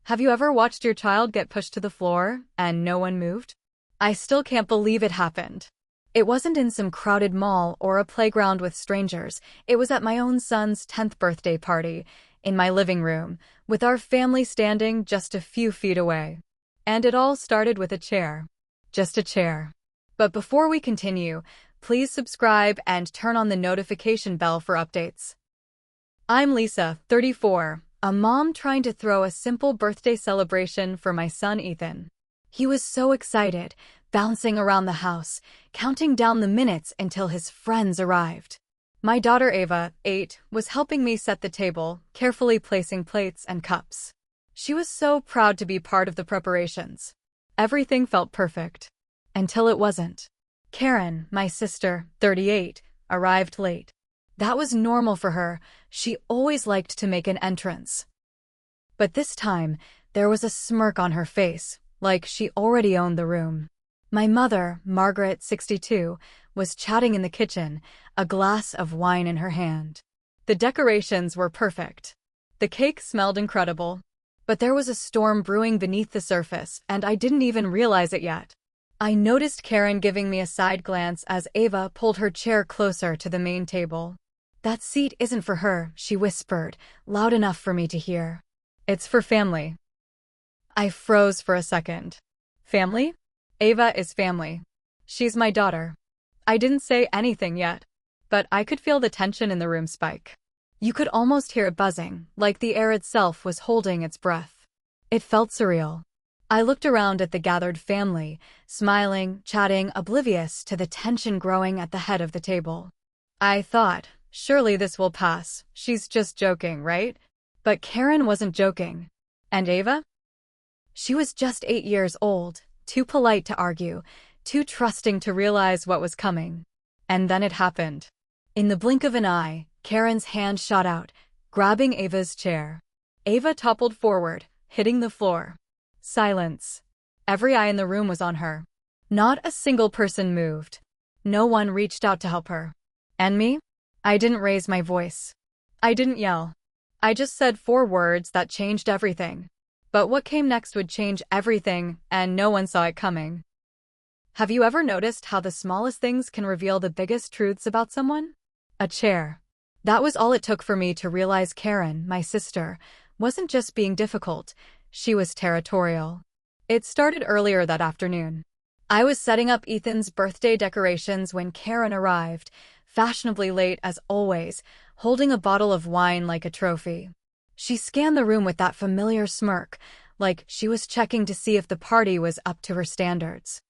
Have you ever watched your child get pushed to the floor and no one moved? I still can't believe it happened. It wasn't in some crowded mall or a playground with strangers. It was at my own son's 10th birthday party, in my living room, with our family standing just a few feet away. And it all started with a chair. Just a chair. But before we continue, please subscribe and turn on the notification bell for updates. I'm Lisa, 34, a mom trying to throw a simple birthday celebration for my son Ethan. He was so excited, bouncing around the house, counting down the minutes until his friends arrived. My daughter Ava, 8, was helping me set the table, carefully placing plates and cups. She was so proud to be part of the preparations. Everything felt perfect. Until it wasn't. Karen, my sister, 38, arrived late. That was normal for her. She always liked to make an entrance. But this time, there was a smirk on her face, like she already owned the room. My mother, Margaret, 62, was chatting in the kitchen, a glass of wine in her hand. The decorations were perfect. The cake smelled incredible. But there was a storm brewing beneath the surface, and I didn't even realize it yet. I noticed Karen giving me a side glance as Ava pulled her chair closer to the main table. "That seat isn't for her," she whispered, loud enough for me to hear. "It's for family." I froze for a second. Family? Ava is family. She's my daughter. I didn't say anything yet, but I could feel the tension in the room spike. You could almost hear it buzzing, like the air itself was holding its breath. It felt surreal. I looked around at the gathered family, smiling, chatting, oblivious to the tension growing at the head of the table. I thought, surely this will pass. She's just joking, right? But Karen wasn't joking. And Ava? She was just 8 years old, too polite to argue, too trusting to realize what was coming. And then it happened. In the blink of an eye, Karen's hand shot out, grabbing Ava's chair. Ava toppled forward, hitting the floor. Silence. Every eye in the room was on her. Not a single person moved. No one reached out to help her. And me? I didn't raise my voice. I didn't yell. I just said 4 words that changed everything. But what came next would change everything, and no one saw it coming. Have you ever noticed how the smallest things can reveal the biggest truths about someone? A chair. That was all it took for me to realize Karen, my sister, wasn't just being difficult, she was territorial. It started earlier that afternoon. I was setting up Ethan's birthday decorations when Karen arrived, fashionably late as always, holding a bottle of wine like a trophy. She scanned the room with that familiar smirk, like she was checking to see if the party was up to her standards.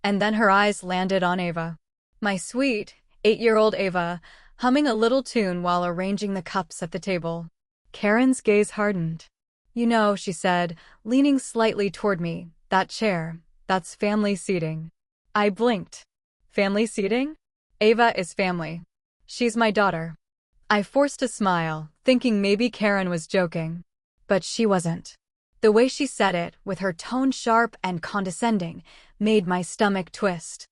And then her eyes landed on Ava. My sweet, 8-year-old Ava, humming a little tune while arranging the cups at the table. Karen's gaze hardened. "You know," she said, leaning slightly toward me, "that chair, that's family seating." I blinked. Family seating? Ava is family. She's my daughter. I forced a smile, thinking maybe Karen was joking. But she wasn't. The way she said it, with her tone sharp and condescending, made my stomach twist.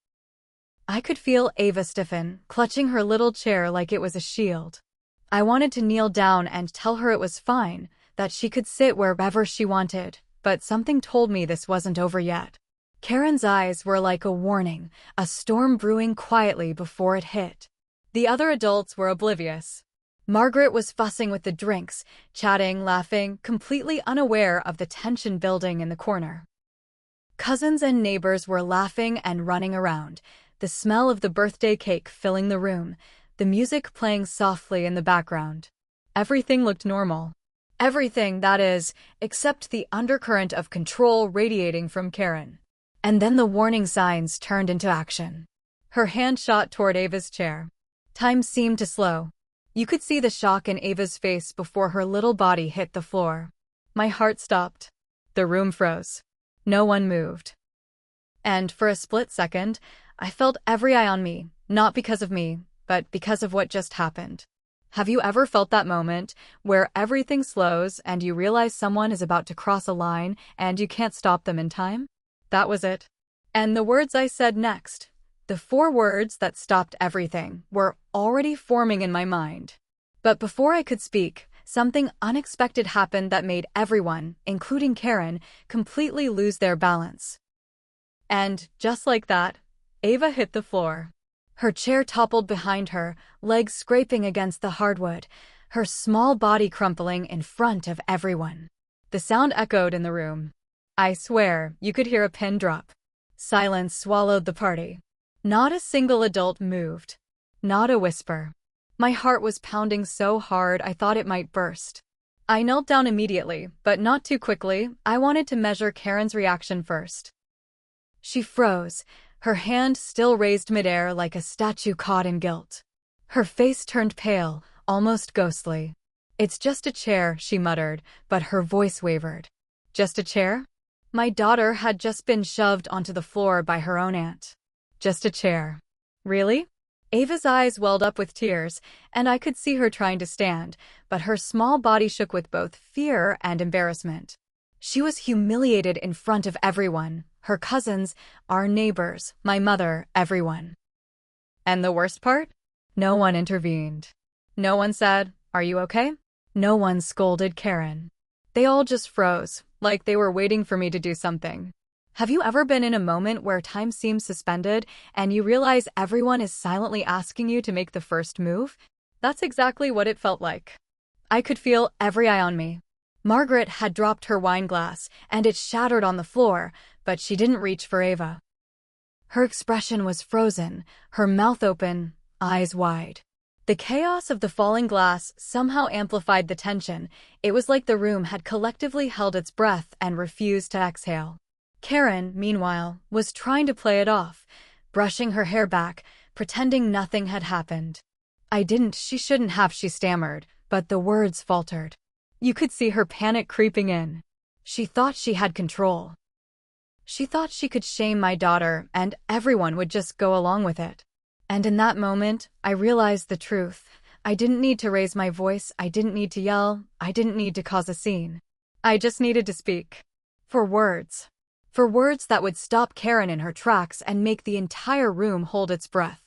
I could feel Ava stiffen, clutching her little chair like it was a shield. I wanted to kneel down and tell her it was fine, that she could sit wherever she wanted, but something told me this wasn't over yet. Karen's eyes were like a warning, a storm brewing quietly before it hit. The other adults were oblivious. Margaret was fussing with the drinks, chatting, laughing, completely unaware of the tension building in the corner. Cousins and neighbors were laughing and running around, the smell of the birthday cake filling the room, the music playing softly in the background. Everything looked normal. Everything, that is, except the undercurrent of control radiating from Karen. And then the warning signs turned into action. Her hand shot toward Ava's chair. Time seemed to slow. You could see the shock in Ava's face before her little body hit the floor. My heart stopped. The room froze. No one moved. And for a split second, I felt every eye on me, not because of me, but because of what just happened. Have you ever felt that moment where everything slows and you realize someone is about to cross a line and you can't stop them in time? That was it. And the words I said next, the 4 words that stopped everything, were already forming in my mind. But before I could speak, something unexpected happened that made everyone, including Karen, completely lose their balance. And, just like that, Ava hit the floor. Her chair toppled behind her, legs scraping against the hardwood, her small body crumpling in front of everyone. The sound echoed in the room. I swear, you could hear a pin drop. Silence swallowed the party. Not a single adult moved. Not a whisper. My heart was pounding so hard I thought it might burst. I knelt down immediately, but not too quickly. I wanted to measure Karen's reaction first. She froze, her hand still raised midair like a statue caught in guilt. Her face turned pale, almost ghostly. "It's just a chair," she muttered, but her voice wavered. Just a chair? My daughter had just been shoved onto the floor by her own aunt. Just a chair. Really? Ava's eyes welled up with tears, and I could see her trying to stand, but her small body shook with both fear and embarrassment. She was humiliated in front of everyone, her cousins, our neighbors, my mother, everyone. And the worst part? No one intervened. No one said, "Are you okay?" No one scolded Karen. They all just froze, like they were waiting for me to do something. Have you ever been in a moment where time seems suspended and you realize everyone is silently asking you to make the first move? That's exactly what it felt like. I could feel every eye on me. Margaret had dropped her wine glass, and it shattered on the floor, but she didn't reach for Ava. Her expression was frozen, her mouth open, eyes wide. The chaos of the falling glass somehow amplified the tension. It was like the room had collectively held its breath and refused to exhale. Karen, meanwhile, was trying to play it off, brushing her hair back, pretending nothing had happened. She shouldn't have, she stammered, but the words faltered. You could see her panic creeping in. She thought she had control. She thought she could shame my daughter and everyone would just go along with it. And in that moment, I realized the truth. I didn't need to raise my voice, I didn't need to yell, I didn't need to cause a scene. I just needed to speak. For words. For words that would stop Karen in her tracks and make the entire room hold its breath.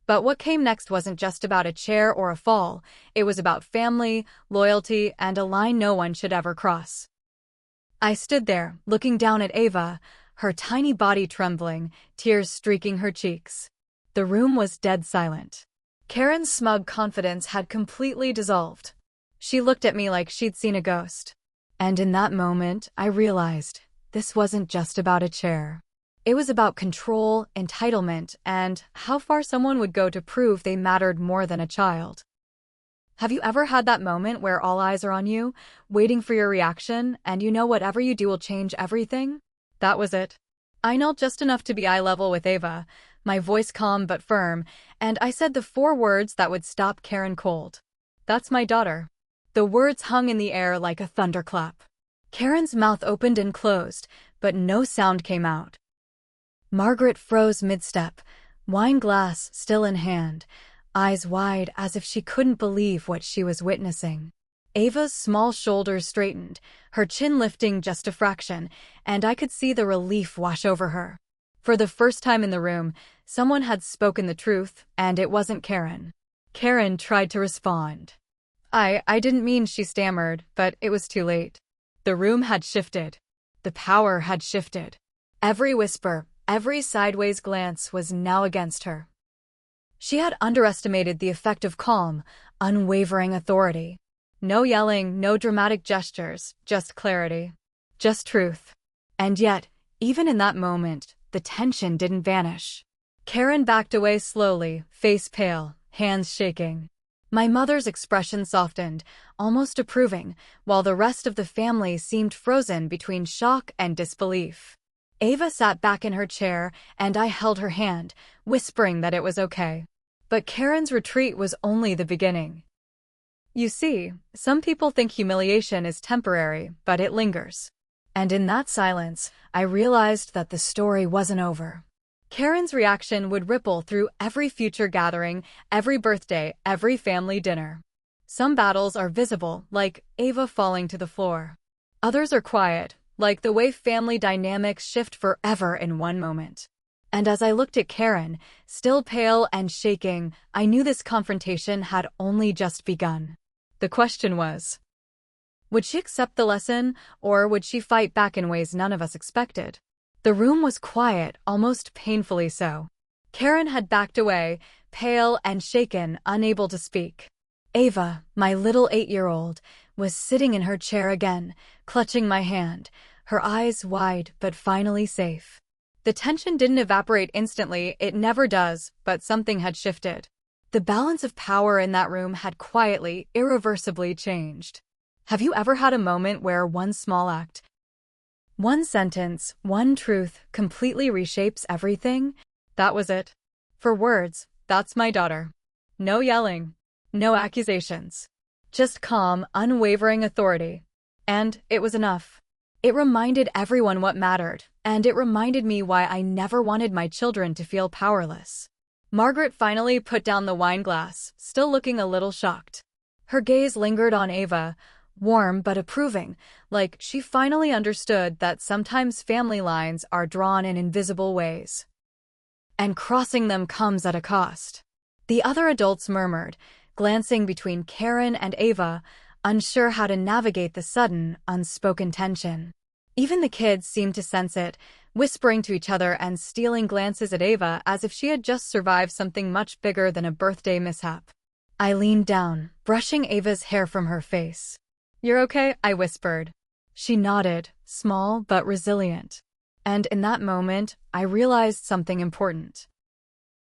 But what came next wasn't just about a chair or a fall, it was about family, loyalty, and a line no one should ever cross. I stood there, looking down at Ava, her tiny body trembling, tears streaking her cheeks. The room was dead silent. Karen's smug confidence had completely dissolved. She looked at me like she'd seen a ghost. And in that moment, I realized this wasn't just about a chair. It was about control, entitlement, and how far someone would go to prove they mattered more than a child. Have you ever had that moment where all eyes are on you, waiting for your reaction, and you know whatever you do will change everything? That was it. I knelt just enough to be eye level with Ava, my voice calm but firm, and I said the 4 words that would stop Karen cold. That's my daughter. The words hung in the air like a thunderclap. Karen's mouth opened and closed, but no sound came out. Margaret froze mid-step, wine glass still in hand, eyes wide as if she couldn't believe what she was witnessing. Ava's small shoulders straightened, her chin lifting just a fraction, and I could see the relief wash over her. For the first time in the room, someone had spoken the truth, and it wasn't Karen. Karen tried to respond. I didn't mean, she stammered, but it was too late. The room had shifted. The power had shifted. Every whisper, every sideways glance was now against her. She had underestimated the effect of calm, unwavering authority. No yelling, no dramatic gestures, just clarity. Just truth. And yet, even in that moment, the tension didn't vanish. Karen backed away slowly, face pale, hands shaking. My mother's expression softened, almost approving, while the rest of the family seemed frozen between shock and disbelief. Ava sat back in her chair, and I held her hand, whispering that it was okay. But Karen's retreat was only the beginning. You see, some people think humiliation is temporary, but it lingers. And in that silence, I realized that the story wasn't over. Karen's reaction would ripple through every future gathering, every birthday, every family dinner. Some battles are visible, like Ava falling to the floor. Others are quiet, like the way family dynamics shift forever in one moment. And as I looked at Karen, still pale and shaking, I knew this confrontation had only just begun. The question was, Would she accept the lesson, or would she fight back in ways none of us expected? The room was quiet, almost painfully so. Karen had backed away, pale and shaken, unable to speak. Ava, my little 8-year-old, was sitting in her chair again, clutching my hand, her eyes wide but finally safe. The tension didn't evaporate instantly, it never does, but something had shifted. The balance of power in that room had quietly, irreversibly changed. Have you ever had a moment where one small act, one sentence, one truth completely reshapes everything? That was it. For words, that's my daughter. No yelling. No accusations. Just calm, unwavering authority. And it was enough. It reminded everyone what mattered, and it reminded me why I never wanted my children to feel powerless. Margaret finally put down the wine glass, still looking a little shocked. Her gaze lingered on Ava, warm but approving, like she finally understood that sometimes family lines are drawn in invisible ways. And crossing them comes at a cost. The other adults murmured, glancing between Karen and Ava, unsure how to navigate the sudden, unspoken tension. Even the kids seemed to sense it, whispering to each other and stealing glances at Ava as if she had just survived something much bigger than a birthday mishap. I leaned down, brushing Ava's hair from her face. "You're okay?" I whispered. She nodded, small but resilient. And in that moment, I realized something important.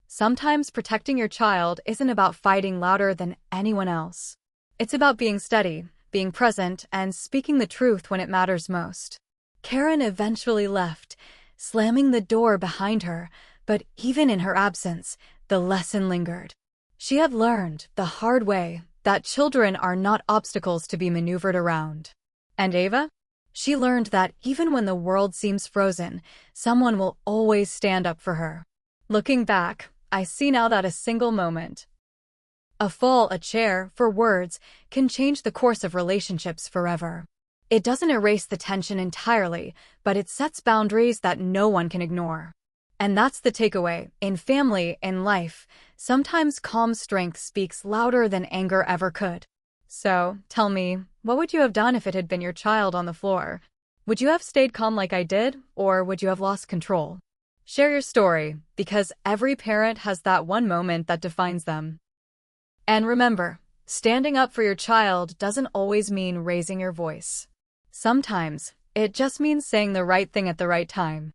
Sometimes protecting your child isn't about fighting louder than anyone else. It's about being steady, being present, and speaking the truth when it matters most. Karen eventually left, slamming the door behind her, but even in her absence, the lesson lingered. She had learned, the hard way, that children are not obstacles to be maneuvered around. And Ava? She learned that even when the world seems frozen, someone will always stand up for her. Looking back, I see now that a single moment, a fall, a chair, for words, can change the course of relationships forever. It doesn't erase the tension entirely, but it sets boundaries that no one can ignore. And that's the takeaway. In family, in life, sometimes calm strength speaks louder than anger ever could. So, tell me, what would you have done if it had been your child on the floor? Would you have stayed calm like I did, or would you have lost control? Share your story, because every parent has that one moment that defines them. And remember, standing up for your child doesn't always mean raising your voice. Sometimes, it just means saying the right thing at the right time.